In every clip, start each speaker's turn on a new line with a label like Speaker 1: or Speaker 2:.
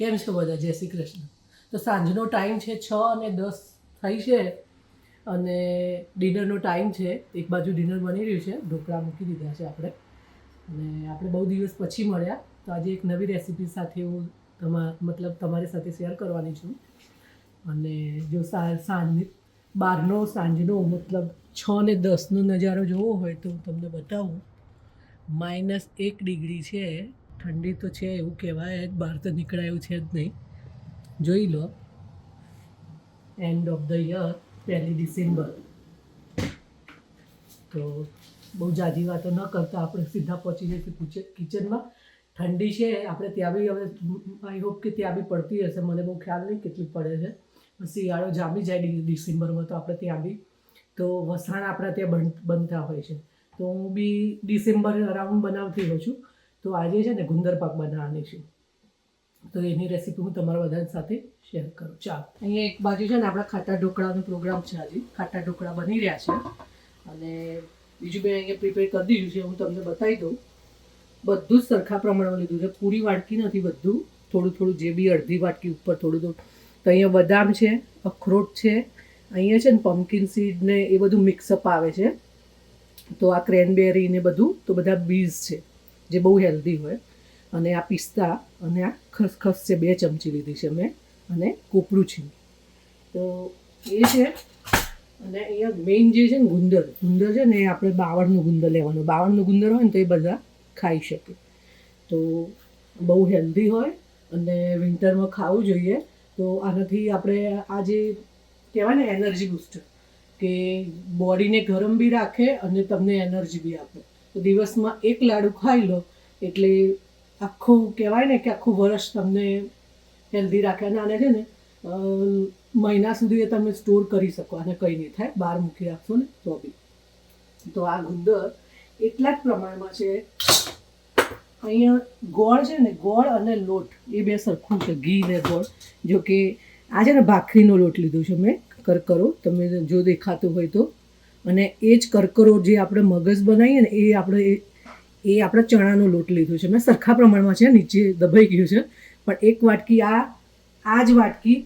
Speaker 1: કેમ છો બધા? જય શ્રી કૃષ્ણ. તો સાંજનો ટાઈમ છે 6:10 થઈ છે અને ડિનરનો ટાઈમ છે. એક બાજુ ડિનર બની રહ્યું છે, ઢોકળા મૂકી દીધા છે આપણે અને આપણે બહુ દિવસ પછી મળ્યા. તો આજે એક નવી રેસીપી સાથે હું તમારી સાથે શેર કરવાની છું. અને જો બહારનો સાંજનો 6:10નો નજારો જોવો હોય તો હું તમને બતાવું. -1 ડિગ્રી છે, ઠંડી તો છે એવું કહેવાય જ, બહાર તો નીકળાય એવું છે જ નહીં. જોઈ લો, end of the year, 1 December. તો બહુ જાજી વાતો ન કરતા આપણે સીધા પહોંચી જઈશું કિચનમાં. ઠંડી છે આપણે ત્યાં બી, હવે આઈ હોપ કે ત્યાં બી પડતી હશે, મને બહુ ખ્યાલ નહીં કેટલી પડે છે. શિયાળો જામી જાય ડિસેમ્બરમાં તો આપણે ત્યાં બી તો વસાણ આપણા ત્યાં બનતા હોય છે. તો હું બી ડિસેમ્બર અરાઉન્ડ બનાવતી હોઉં છું. તો આજે છે ને ગુંદર પાક બનાવવાની છું. તો એની રેસીપી હું તમારા બધા સાથે શેર કરું. ચાલો, અહીંયા એક બાજુ છે ને આપણા ખાટા ઢોકળાનો પ્રોગ્રામ છે. આજે ખાટા ઢોકળા બની રહ્યા છે અને બીજું મેં અહીંયા પ્રિપેર કરી દીધું છે. હું તમને બતાવી દઉં. બધું જ સરખા પ્રમાણમાં લીધું છે, પૂરી વાટકી નથી, બધું થોડું થોડું, જે બી અડધી વાટકી ઉપર થોડું થોડું. તો અહીંયા બદામ છે, અખરોટ છે, અહીંયા છે ને પમ્પકિન સીડ ને એ બધું મિક્સઅપ આવે છે. તો આ ક્રેનબેરી ને બધું, તો બધા બીજ છે જે બહુ હેલ્ધી હોય. અને આ પિસ્તા અને આ ખસખસ છે, 2 ચમચી લીધી છે મેં, અને કોપરું છે. તો એ છે. અને અહીંયા મેઇન જે છે ને ગુંદર છે ને, એ આપણે 52નું ગુંદર લેવાનું. 52નું ગુંદર હોય ને તો એ બધા ખાઈ શકે. તો બહુ હેલ્ધી હોય અને વિન્ટરમાં ખાવું જોઈએ. તો આનાથી આપણે આ જે કહેવાય ને એનર્જી બૂસ્ટર, કે બોડીને ગરમ બી રાખે અને તમને એનર્જી બી આપે. તો દિવસમાં 1 લાડુ ખાઈ લો એટલે આખું કહેવાય ને કે આખું વર્ષ તમને હેલ્ધી રાખે. અને આને છે ને મહિના સુધી તમે સ્ટોર કરી શકો, અને કંઈ નહીં થાય, બહાર મૂકી રાખશો ને તો બી. તો આ ગુંદર એટલા જ પ્રમાણમાં છે. અહીંયા ગોળ છે ને, ગોળ અને લોટ એ 2 સરખું છે, ઘી ને ગોળ. જો કે આ છે ને ભાખરીનો લોટ લીધો છે મેં, કરકરો, તમે જો દેખાતું હોય તો. અને એ જ કરકરો જે આપણે મગજ બનાવીએ ને, એ આપણે ચણાનો લોટ લીધો છે મેં. સરખા પ્રમાણમાં છે, નીચે દબાઈ ગયું છે. પણ 1 વાટકી આ જ વાટકી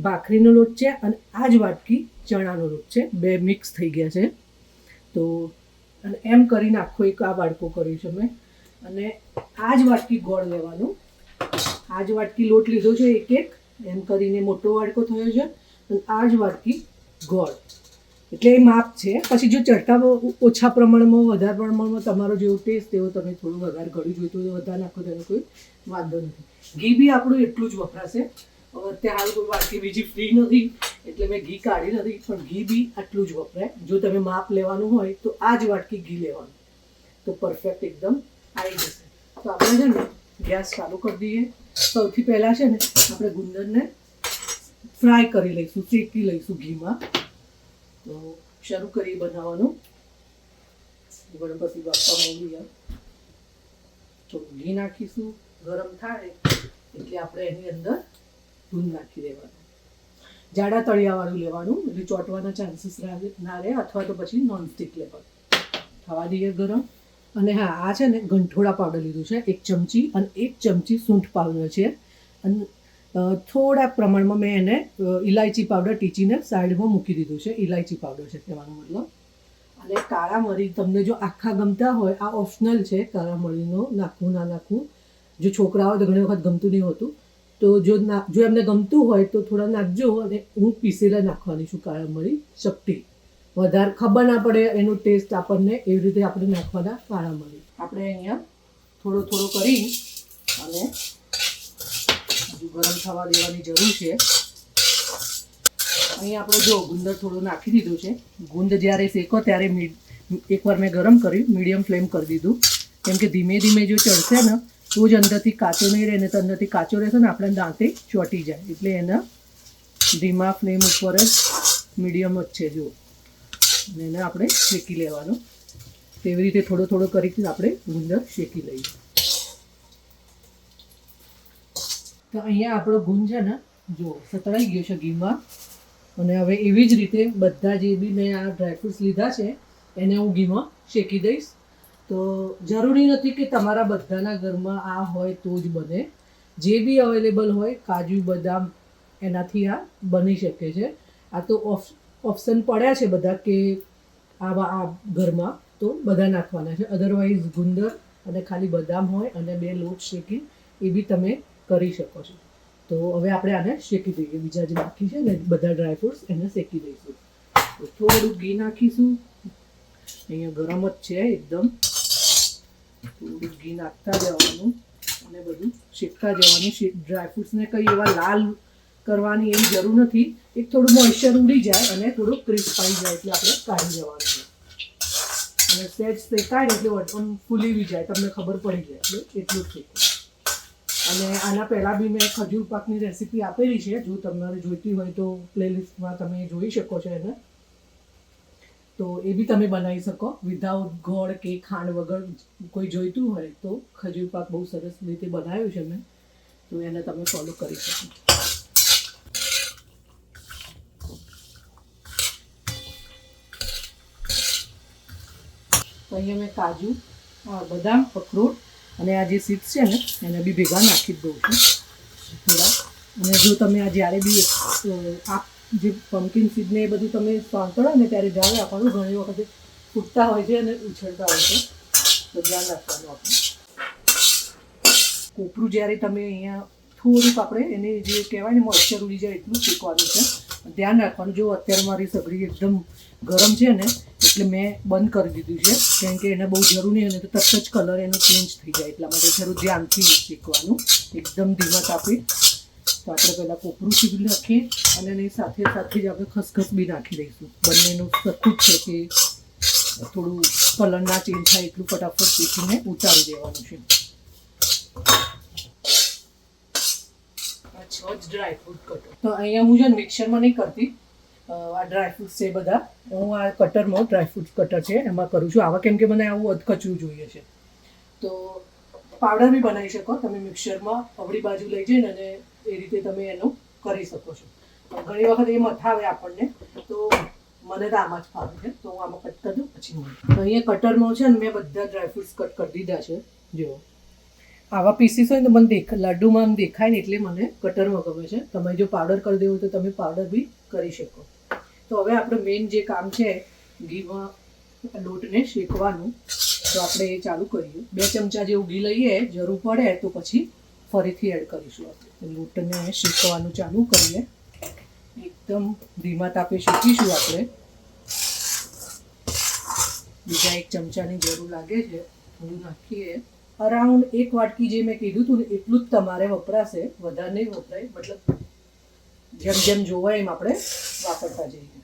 Speaker 1: ભાખરીનો લોટ છે અને આ જ વાટકી ચણાનો લોટ છે, 2 મિક્સ થઈ ગયા છે. તો અને એમ કરીને આખો એક આ વાટકો કર્યું છે મેં. અને આ જ વાટકી ગોળ લેવાનું, આ જ વાટકી લોટ લીધો છે, એક એમ કરીને મોટો વાટકો થયો છે. અને આ જ વાટકી ગોળ, એટલે એ માપ છે. પછી જો ચડતા ઓછા પ્રમાણમાં, વધારે પ્રમાણમાં, તમારો જેવો ટેસ્ટ એવો તમે થોડું વધારે ઘડું જોઈતું હોય તો વધારે નાખો, તેનો કોઈ વાંધો નથી. ઘી બી આપણું એટલું જ વપરાશે. અત્યારે હાલ કોઈ વાટકી બીજી ફ્રી નથી એટલે મેં ઘી કાઢી નથી, પણ ઘી બી આટલું જ વપરાય. જો તમે માપ લેવાનું હોય તો આ જ વાટકી ઘી લેવાનું, તો પરફેક્ટ એકદમ આવી જશે. તો આપણે છે ને ગેસ ચાલુ કરી દઈએ. સૌથી પહેલાં છે ને આપણે ગુંદરને ફ્રાય કરી લઈશું, શેકી લઈશું ઘીમાં. તો શરૂ કરી બનાવવાનું. ગરમ પછી બાફવા માંડીએ તો ઘી નાખીશું. ગરમ થાય એટલે આપણે એની અંદર દૂધ નાખી દેવાનું. જાડા તળિયાવાળું લેવાનું, એટલે ચોંટવાના ચાન્સીસ ના રહે. અથવા તો પછી નોનસ્ટિક લેવાનું. થવા દઈએ ગરમ. અને હા, આ છે ને ગંઠોડા પાવડર લીધું છે, 1 ચમચી, અને 1 ચમચી સૂંઠ પાવડર છે. અને થોડા પ્રમાણમાં મેં એને ઇલાયચી પાવડર ટીચીને સાઈડમાં મૂકી દીધું છે. ઇલાયચી પાવડર છે કહેવાનો મતલબ. અને કાળા મરી તમને જો આખા ગમતા હોય, આ ઓપ્શનલ છે, કાળા મરીનો નાખવું ના નાખવું. જો છોકરાઓ તો ઘણી વખત ગમતું નહીં હોતું, તો જો એમને ગમતું હોય તો થોડા નાખજો. અને હું પીસેલા નાખવાની છું કાળા મરી, ચપટી, વધારે ખબર ના પડે એનો ટેસ્ટ આપણને, એવી રીતે આપણે નાખવાના કાળા મરી. આપણે અહીંયા થોડો થોડો કરી અને હજુ ગરમ થવા દેવાની જરૂર છે. અહીંયા આપણે જો ગુંદર થોડું નાખી દીધું છે. ગુંદ જ્યારે શેકો ત્યારે એકવાર મેં ગરમ કર્યું, મીડિયમ ફ્લેમ કરી દીધું. કેમ કે ધીમે ધીમે જો ચડશે ને તો જ અંદરથી કાચો નહીં રહે, ને તો અંદરથી કાચો રહેશે ને આપણે દાંતે ચોંટી જાય. એટલે એના ધીમા ફ્લેમ ઉપર જ, મીડિયમ જ છે જો, અને એને આપણે શેકી લેવાનું. તેવી રીતે થોડો થોડો કરી આપણે ગુંદર શેકી લઈએ. તો અહીંયા આપણો ગુંદ છે ને જો સતળાઈ ગયો છે ઘીમાં. અને હવે એવી જ રીતે બધા જે બી મેં આ ડ્રાયફ્રૂટ્સ લીધા છે એને હું ઘીમાં શેકી દઈશ. તો જરૂરી નથી કે તમારા બધાના ઘરમાં આ હોય તો જ બને. જે બી અવેલેબલ હોય કાજુ બદામ એનાથી આ બની શકે છે. આ તો ઓપ્શન પડ્યા છે બધા કે આ ઘરમાં તો બધા નાખવાના છે. અધરવાઇઝ ગુંદર અને ખાલી બદામ હોય અને 2 લોટ શેકી એ બી તમે કરી શકો છો. તો હવે આપણે આને શેકી દઈએ. બીજા જે બાકી છે ને બધા ડ્રાયફ્રૂટ્સ એને શેકી દઈશું. તો થોડું ઘી નાખીશું. અહીંયા ગરમ જ છે એકદમ. થોડું ઘી નાખતા જવાનું અને બધું શેકતા જવાનું. ડ્રાયફ્રૂટ્સને કંઈ એવા લાલ કરવાની એવી જરૂર નથી. એક થોડું મોઇશ્ચર ઉડી જાય અને થોડું ક્રિસ્પ આવી જાય એટલે આપણે કાઢી જવાનું છે. અને સહેજ શેકાય ને એટલે આમ ફૂલી બી જાય, તમને ખબર પડી જાય એટલે એટલું જ શેકવું. અને આના પહેલાં બી મેં ખજૂર પાકની રેસીપી આપેલી છે. જો તમારે જોઈતી હોય તો પ્લેલિસ્ટમાં તમે જોઈ શકો છો એને. તો એ બી તમે બનાવી શકો વિધાઉટ ગોળ કે ખાંડ વગર. કોઈ જોઈતું હોય તો ખજૂર પાક બહુ સરસ રીતે બનાવ્યું છે મેં, તો એને તમે ફોલો કરી શકો. તો અહીંયા મેં કાજુ, બદામ, અખરોટ અને આ જે સીડ્સ છે ને એને બી ભેગા નાખી જ દઉં છું થોડા. અને જો તમે આ જ્યારે બી આ જે પમ્પકિન સીડને એ બધું તમે સાંતળો ને ત્યારે ધ્યાન રાખવાનું. ઘણી વખતે ફૂટતા હોય છે અને ઉછળતા હોય છે, તો ધ્યાન રાખવાનું આપણે. કોપરું જ્યારે તમે અહીંયા થોડુંક આપણે એને જે કહેવાય ને મોઇશ્ચર ઉડી જાય એટલું શેકવાનું છે. ધ્યાન રાખવાનું. જો અત્યારે મારી સગડી એકદમ ગરમ છે ને એટલે મેં બંધ કરી દીધું છે, કેમ કે એને બહુ જરૂર નહીં અને તો તરત જ કલર એનો ચેન્જ થઈ જાય. એટલા માટે થોડું ધ્યાનથી શેકવાનું, એકદમ ધીમા તાપે. તો આપણે પહેલાં કોપરું સીધું નાખીએ અને એની સાથે સાથે જ આપણે ખસખસ બી નાખી દઈશું. બંનેનું સરખું જ છે કે થોડું કલર ના ચેન્જ થાય એટલું ફટાફટ શેકીને ઉતારી દેવાનું છે. 6 જ ડ્રાયફ્રૂટ કટર. તો અહીંયા હું છે ને મિક્સરમાં નહીં કરતી. આ ડ્રાયફ્રૂટ્સ છે બધા, હું આ કટરમાં ડ્રાયફ્રૂટ કટર છે એમાં કરું છું આવા, કેમ કે મને આવું અધકચરું જોઈએ છે. તો પાવડર બી બનાવી શકો તમે મિક્સરમાં. અવળી બાજુ લઈ જઈને અને એ રીતે તમે એનું કરી શકો છો. ઘણી વખત એ મથાવે આપણને, તો મને તો આમાં જ ફાવે છે, તો હું આમાં કટ કરી દઉં પછી મળું. તો અહીંયા કટરમાં છે ને મેં બધા ડ્રાયફ્રૂટ્સ કટ કરી દીધા છે. જો આવા પીસીસ હોય ને તો મને લાડુમાં આમ દેખાય ને એટલે મને કટરમાં ગમે છે. તમે જો પાવડર કરી દેવું તો તમે પાવડર બી કરી શકો. તો હવે આપણે મેઇન જે કામ છે ઘીમાં લોટને શેકવાનું, તો આપણે એ ચાલુ કરીએ. 2 ચમચા જેવું ઘી લઈએ, જરૂર પડે તો પછી ફરીથી એડ કરીશું. આપણે લોટને શેકવાનું ચાલુ કરીએ. એકદમ ધીમા તાપે શેકીશું આપણે. બીજા 1 ચમચાની જરૂર લાગે છે, થોડું નાખીએ. અરાઉન્ડ 1 વાટકી જે મેં કીધું હતું ને એટલું જ તમારે વપરાશે, વધારે નહીં વપરાય. મતલબ જેમ જેમ જોવાય એમ આપણે વાપરતા જઈએ.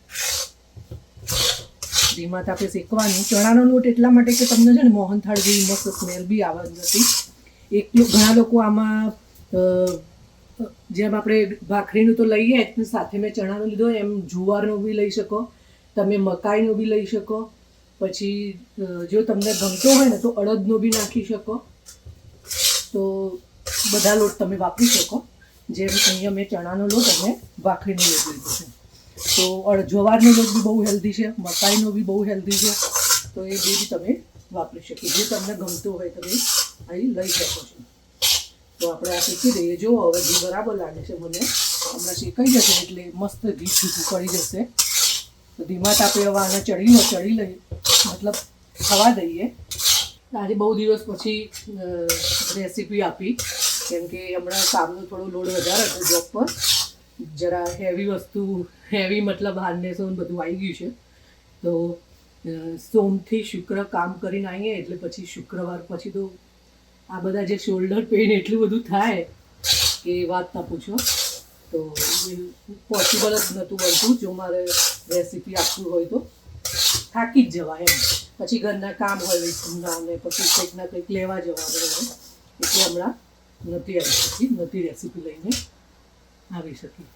Speaker 1: ધીમા તાપે શેકવાનું. ચણાનો લોટ એટલા માટે કે તમને છે ને મોહનથાળ જેવી મસ્ત સ્મેલ બી આવવાની નથી. ઘણા લોકો આમાં જેમ આપણે ભાખરીનું તો લઈએ જ, સાથે મેં ચણાનો લીધો એમ જુવારનો બી લઈ શકો તમે, મકાઈનો બી લઈ શકો. પછી જો તમને ગમતો હોય ને તો અડદનો બી નાખી શકો. તો બધા લોટ તમે વાપરી શકો. જેમ અહીંયા મેં ચણાનો લોટ અને ભાખરીનો લોટ લીધો છે. તો જવારનો લોટ બી બહુ હેલ્ધી છે, મકાઈનો બી બહુ હેલ્ધી છે. તો એ બી તમે વાપરી શકો. જે તમને ગમતું હોય તમે અહીં લઈ શકો છો. તો આપણે આ શેકી દઈએ. જો હવે ઘી બરાબર લાગે છે મને, હમણાં શેકાઈ જશે એટલે મસ્ત ઘી છૂટું પડી જશે. તો ધીમા તાપે હવે આને ચડી લઈ મતલબ થવા દઈએ. આજે બહુ દિવસ પછી રેસીપી આપી, કેમ કે હમણાં કામનો થોડો લોડ વધારે હતો જોબ પર. જરા હેવી વસ્તુ, હેવી મતલબ હાર્નેસો બધું આવી ગયું છે. તો સોમથી શુક્ર કામ કરીને આવીએ એટલે પછી શુક્રવાર પછી તો આ બધા જે શોલ્ડર પેઇન એટલું બધું થાય કે વાત ના પૂછો. તો પોસિબલ જ નહોતું બનતું. જો મારે રેસીપી આપવું હોય તો થાકી જ જવાય એમ. પછી ઘરના કામ હોય વેચના અને પછી કંઈક ના કંઈક લેવા જવાનું હોય, એટલે હમણાં નથી રેસીપી લઈને આવી શકી.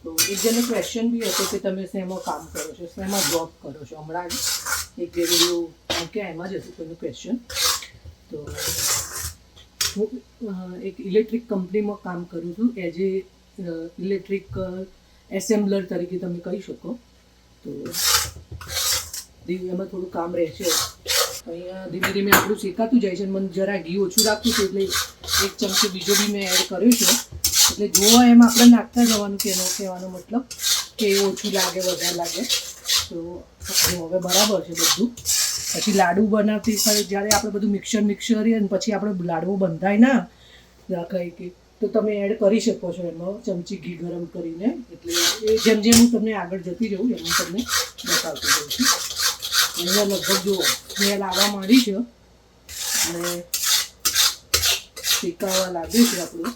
Speaker 1: તો એક જણનો ક્વેશ્ચન બી હતો કે તમે શેમાં કામ કરો છો, શેમાં જોબ કરો છો. હમણાં એક જે વિડીયો મૂક્યા એમાં જ હતું કોઈનું ક્વેશ્ચન. તો હું એક ઇલેક્ટ્રિક કંપનીમાં કામ કરું છું, એઝ એ ઇલેક્ટ્રિક એસેમ્બલર તરીકે તમે કહી શકો. તો એમાં થોડું કામ રહેશે. અહીંયા ધીમે ધીમે આપણું શેકાતું જાય છે. મને જરા ઘી ઓછું રાખતું છે એટલે 1 ચમચી બીજો બી મેં એડ કર્યું છે. એટલે જોવા એમ આપણે નાખતા જવાનું કે એનો કહેવાનો મતલબ કે ઓછું લાગે વધારે લાગે. તો હવે બરાબર છે બધું. પછી લાડુ બનાવતી જ્યારે આપણે બધું મિક્સર કરીએ અને પછી આપણે લાડુ બંધાય ના રાખે કે તો તમે એડ કરી શકો છો એમાં ચમચી ઘી ગરમ કરીને. એટલે એ જેમ જેમ હું તમને આગળ જતી જઉં એમ હું તમને બતાવતી જઉં છું. અહીંયા લગભગ જુઓ સ્મેલ આવવા માંડી છે અને શેકાવા લાગ્યું છે આપણું.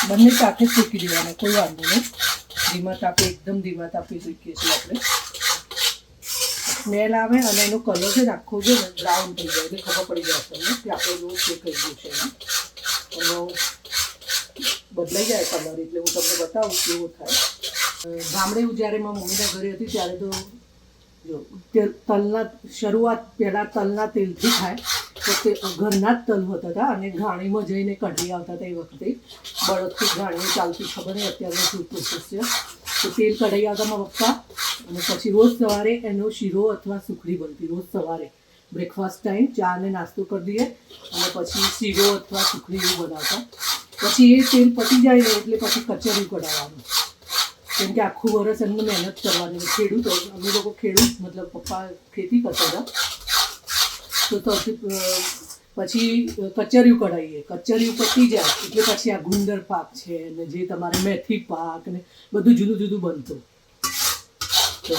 Speaker 1: બંને સાથે શેકી દેવાના, કોઈ વાંધો નહીં. ધીમા તાપે, એકદમ ધીમા તાપે શેકીએ છીએ આપણે. સ્મેલ આવે અને એનો કલર છે ને આખો છે ને બ્રાઉન થઈ જાય એટલે ખબર પડી જાય તમને કે આપણો લોટ શેકાઈ ગયો છે. એનો બદલાઈ જાય કલર એટલે હું તમને બતાવું કેવો થાય. ગામડે હું જ્યારે મારા મમ્મીના ઘરે હતી ત્યારે તો જો તલના શરૂઆત પહેલાં તલના તેલથી થાય તો તે ઘરના જ તલ હોતા હતા અને ઘાણીમાં જઈને કઢી આવતા હતા. એ વખતે બળદથી ઘાણીઓ ચાલતી, ખબર નહીં અત્યારે શું પ્રોસેસ છે. તો તેલ કઢાઈ આવતા મારા પપ્પા અને પછી રોજ સવારે એનો શીરો અથવા સુખડી બનતી. રોજ સવારે બ્રેકફાસ્ટ ટાઈમ ચા ને નાસ્તો કરી દઈએ અને પછી શીરો અથવા સુખડી એવું બનાવતા. પછી એ તેલ પતી જાય ને એટલે પછી કચરિયું કઢાવવાનું, કેમ કે આખું વર્ષ એમને મહેનત કરવાની. ખેડૂતો, અમે લોકો ખેડૂત, મતલબ પપ્પા ખેતી કરતા હતા. તો પછી કચરિયું કઢાવીએ. કચરિયું પતી જાય એટલે પછી આ ગુંદર પાક છે ને જે તમારે મેથી પાક ને બધું જુદું જુદું બનતું. તો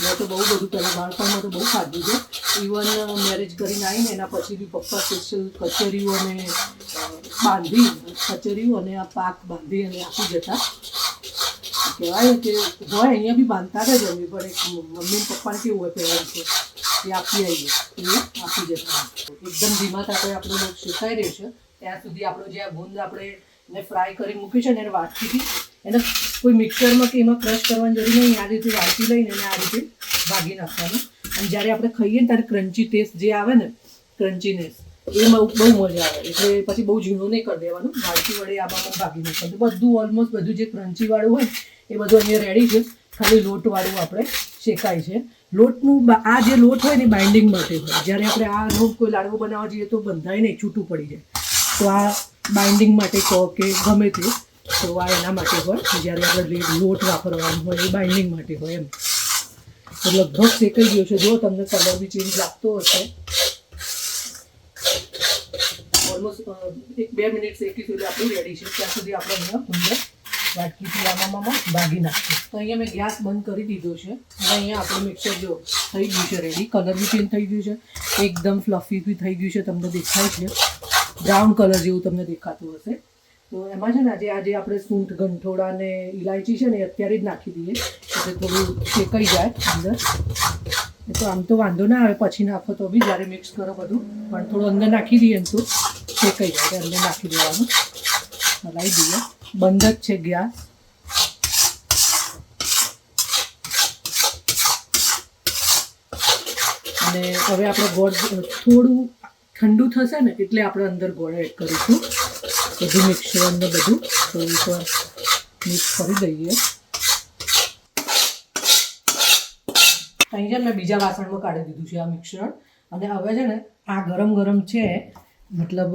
Speaker 1: મેં તો બહુ બધું પહેલાં બાળપણમાં તો બહુ ખાધું છે. ઇવન મેરેજ કરીને આવીને એના પછી બી પપ્પા સ્પેશિયલ કચરિયું અને બાંધી, કચરિયું અને આ પાક બાંધી અને આપી જતા. કહેવાય કે હોય અહીંયા બી બાંધતા જ અમે, પણ એક મમ્મી પપ્પાને કેવું હોય પેરેન્ટ્સ છે એ આપી આવીએ એ આપી જતા. એકદમ ધીમા તાપે આપણો લોટ શેકાઈ રહ્યો છે ત્યાં સુધી આપણો જે આ ગુંદ આપણે એને ફ્રાય કરી મૂકી છે ને એને વાટકીથી, એને કોઈ મિક્સરમાં કે એમાં ક્રશ કરવાની જરૂર નહીં. આ રીતે વાટકી લઈને એને આ રીતે ભાગી નાખવાનું. અને જ્યારે આપણે ખાઈએ ને ત્યારે ક્રન્ચી ટેસ્ટ જે આવે ને, ક્રન્ચીનેસ, એમાં બહુ મજા આવે. એટલે પછી બહુ ઝીણું નહીં કરી દેવાનું, વાટકી વડે આમાં ભાગી નાખવાનું. બધું ઓલમોસ્ટ બધું જે ક્રન્ચીવાળું હોય એ બધું અહીંયા રેડી છે. ખાલી લોટવાળું આપણે શેકાય છે. લોટનું આ જે લોટ હોય ને બાઇન્ડિંગ માટે હોય. જ્યારે આપણે આનો કોઈ લાડવો બનાવવા જઈએ તો બંધાય નહીં, છૂટું પડી જાય. તો આ બાઇન્ડિંગ માટે કહો કે ગમે તે, તો આ એના માટે હોય. જ્યારે આપણે લોટ વાપરવાનો હોય એ બાઇન્ડિંગ માટે હોય એમ. તો લગભગ શેકાઈ ગયો છે. જો તમને કલર બી ચેન્જ લાગતો હશે. ઓલમોસ્ટ 1-2 મિનિટ શેકીશું એટલે આપણું રેડી છે. ત્યાં સુધી આપણે અહીંયા અંદર વાટકીથી આમાં ભાગી નાખીએ. તો અહીંયા મેં ગેસ બંધ કરી દીધો છે અને અહીંયા આપણું મિક્સર જો થઈ ગયું છે રેડી. કલર બી ચેન્જ થઈ ગયું છે, એકદમ ફ્લફી બી થઈ ગયું છે. તમને દેખાય છે બ્રાઉન કલર જેવું તમને દેખાતું હશે. તો એમાં છે ને આજે આપણે સૂંઠ, ગંઠોડા ને ઇલાયચી છે ને એ અત્યારે જ નાખી દઈએ એટલે થોડું શેકાઈ જાય અંદર. તો આમ તો વાંધો ના આવે, પછી નાખો તો બી, જ્યારે મિક્સ કરો બધું, પણ થોડું અંદર નાખી દઈએ ને તો શેકાઈ જાય. અંદર નાખી દેવાનું, હલાવી દઈએ. બંધ જ છે ગેસ. અને હવે આપણે ગોળ થોડું ઠંડુ થશે ને એટલે આપણે અંદર ગોળ એડ કરીશું. બધું મિક્સર ને બધું થોડુંક મિક્સ કરી દઈએ. અહીં મેં બીજા વાસણમાં કાઢી દીધું છે આ મિક્સર. અને હવે છે ને આ ગરમ ગરમ છે, મતલબ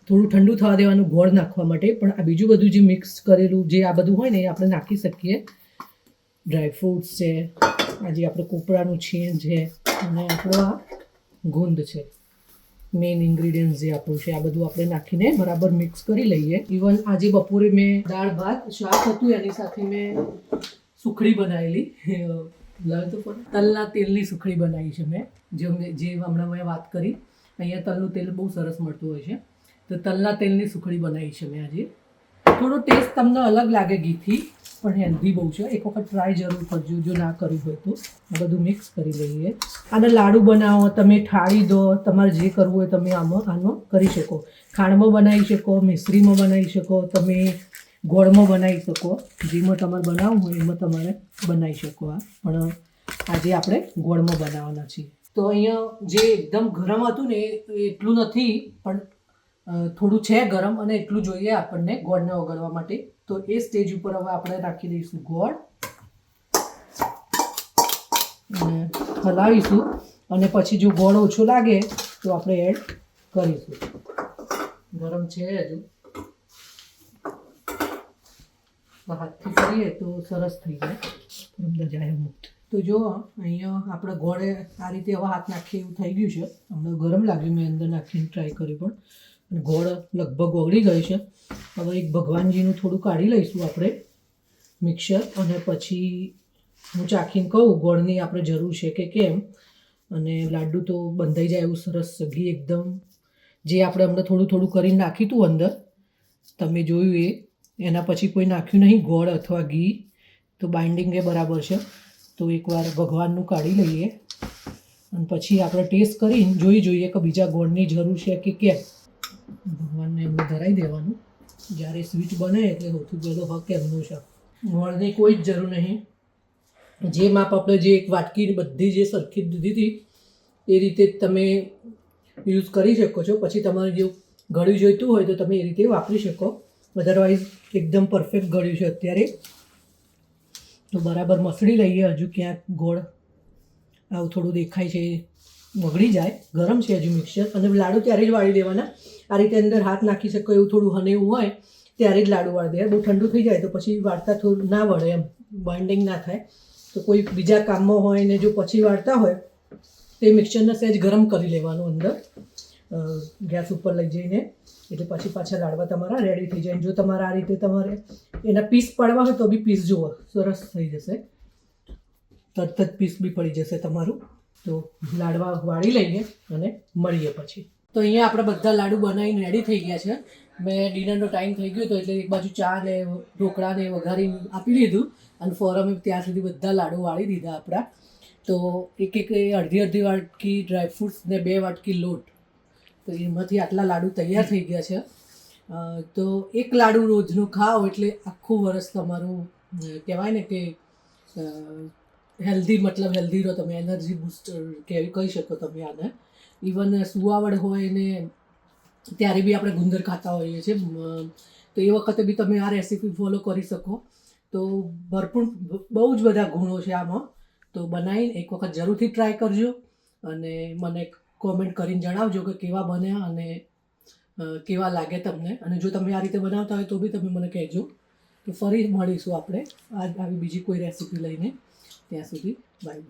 Speaker 1: થોડું ઠંડુ થવા દેવાનું ગોળ નાખવા માટે. પણ આ બીજું બધું જે મિક્સ કરેલું જે આ બધું હોય ને એ આપણે નાખી શકીએ. ડ્રાયફ્રૂટ્સ છે, આજે આપણે કોપરાનું છીણ છે અને આપણો આ ગુંદ છે. મેઇન ઇન્ગ્રીડિયન્ટ જે આપણું છે આ બધું આપણે નાખીને બરાબર મિક્સ કરી લઈએ. ઇવન આજે બપોરે મેં દાળ ભાત શાક હતું એની સાથે મેં સુખડી બનાવેલી. તલના તેલની સુખડી બનાવી છે મેં, જે હમણાં મેં વાત કરી. અહીંયા તલનું તેલ બહુ સરસ મળતું હોય છે, તો તલના તેલની સુખડી બનાવી છે મેં આજે. થોડો ટેસ્ટ તમને અલગ લાગે ઘીથી, પણ હેલ્ધી બહુ છે. એક વખત ટ્રાય જરૂર કરજો જો ના કર્યું હોય તો. આ બધું મિક્સ કરી લઈએ. આને લાડુ બનાવો, તમે ઠાળી દો, તમારે જે કરવું હોય તમે આનો કરી શકો. ખાંડમાં બનાવી શકો, મિશ્રીમાં બનાવી શકો, તમે ગોળમાં બનાવી શકો. જેમાં તમારે બનાવવું હોય એમાં તમારે બનાવી શકો. પણ આજે આપણે ગોળમાં બનાવવાના છીએ. તો અહીંયા જે એકદમ ગરમ હતું ને એ એટલું નથી, પણ થોડું છે ગરમ અને એટલું જોઈએ આપણને ગોળને ઓગળવા માટે. તો એ સ્ટેજ ઉપર હવે આપણે નાખી દઈશું ગોળ અને હલાવીશું. અને પછી જો ગોળ ઓછો લાગે તો આપણે એડ કરીશું. ગરમ છે હજુ, હાથથી કરીએ તો સરસ થઈ જાય, અંદર જાય મુક્ત. તો જો અહીંયા આપણે ગોળે આ રીતે હવે હાથ નાખીએ એવું થઈ ગયું છે. હમણાં ગરમ લાગ્યું, મેં અંદર નાખીને ટ્રાય કર્યું પણ ગોળ લગભગ ઓગળી ગઈ છે. હવે એક ભગવાનજીનું થોડું કાઢી લઈશું આપણે મિક્સર, અને પછી હું ચાખીને કહું ગોળની આપણે જરૂર છે કે કેમ. અને લાડુ તો બંધાઈ જાય એવું સરસ ઘી એકદમ, જે આપણે હમણાં થોડું થોડું કરીને નાખ્યું હતું અંદર, તમે જોયું એના પછી કોઈ નાખ્યું નહીં ગોળ અથવા ઘી, તો બાઇન્ડિંગ એ બરાબર છે. તો એકવાર ભગવાનનું કાઢી લઈએ અને પછી આપણે ટેસ્ટ કરીને જોઈએ કે બીજા ગોળની જરૂર છે કે કેમ. ભગવાનને એમને ધરાઈ દેવાનું. જ્યારે સ્વીટ બને એટલે સૌથી પહેલો હક એમનું છે. ગોળની કોઈ જ જરૂર નહીં. જે માપ આપણે જે એક વાટકી બધી જે સરખી દીધી હતી એ રીતે જ તમે યુઝ કરી શકો છો. પછી તમારે જો ગળ્યું જોઈતું હોય તો તમે એ રીતે વાપરી શકો. અધરવાઇઝ એકદમ પરફેક્ટ ગળ્યું છે અત્યારે. તો બરાબર મસળી લઈએ. હજુ ક્યાંક ગોળ આવું થોડું દેખાય છે, બગડી જાય. ગરમ છે હજુ મિક્સર, અને લાડુ ત્યારે જ વાળી દેવાના. આ રીતે અંદર હાથ નાખી શકો એવું થોડું હને એવું હોય ત્યારે જ લાડુ વાળી દેવા. બહુ ઠંડુ થઈ જાય તો પછી વાળતા થોડું ના વળે, એમ બાઇન્ડિંગ ના થાય. તો કોઈ બીજા કામમાં હોય ને જો પછી વાળતા હોય તો એ મિક્સરને સહેજ ગરમ કરી લેવાનું અંદર ગેસ ઉપર લઈ જઈને, એટલે પછી પાછા લાડવા તમારા રેડી થઈ જાય. જો તમારા આ રીતે તમારે એના પીસ પાડવા હોય તો બી પીસ જુઓ સરસ થઈ જશે, તરત જ પીસ બી પડી જશે તમારું. તો લાડવા વાળી લઈએ અને મળીએ પછી. તો અહીંયા આપણે બધા લાડુ બનાવીને રેડી થઈ ગયા છે. મેં ડિનરનો ટાઈમ થઈ ગયો હતો એટલે એક બાજુ ચા ને ઢોકળા ને વઘારીને આપી દીધું, અને ફોરમે ત્યાં સુધી બધા લાડુ વાળી દીધા આપણા. તો એક અડધી વાટકી ડ્રાયફ્રૂટ્સ ને 2 વાટકી લોટ, તો એમાંથી આટલા લાડુ તૈયાર થઈ ગયા છે. તો એક લાડુ રોજનું ખાઓ એટલે આખું વરસ તમારું કહેવાય ને કે હેલ્ધી, મતલબ હેલ્ધી રહો તમે, એનર્જી બૂસ્ટર કહી શકો તમે આને. ઇવન સુવાવડ હોય ને ત્યારે બી આપણે ગુંદર ખાતા હોઈએ છીએ, તો એ વખતે બી તમે આ રેસીપી ફોલો કરી શકો. તો ભરપૂર બહુ જ બધા ગુણો છે આમાં. તો બનાવીને એક વખત જરૂરથી ટ્રાય કરજો અને મને કોમેન્ટ કરીને જણાવજો કે કેવા બન્યા અને કેવા લાગે તમને. અને જો તમે આ રીતે બનાવતા હોય તો બી તમે મને કહેજો. તો ફરી મળીશું આપણે આવી બીજી કોઈ રેસીપી લઈને. ત્યાં સુધી બાય.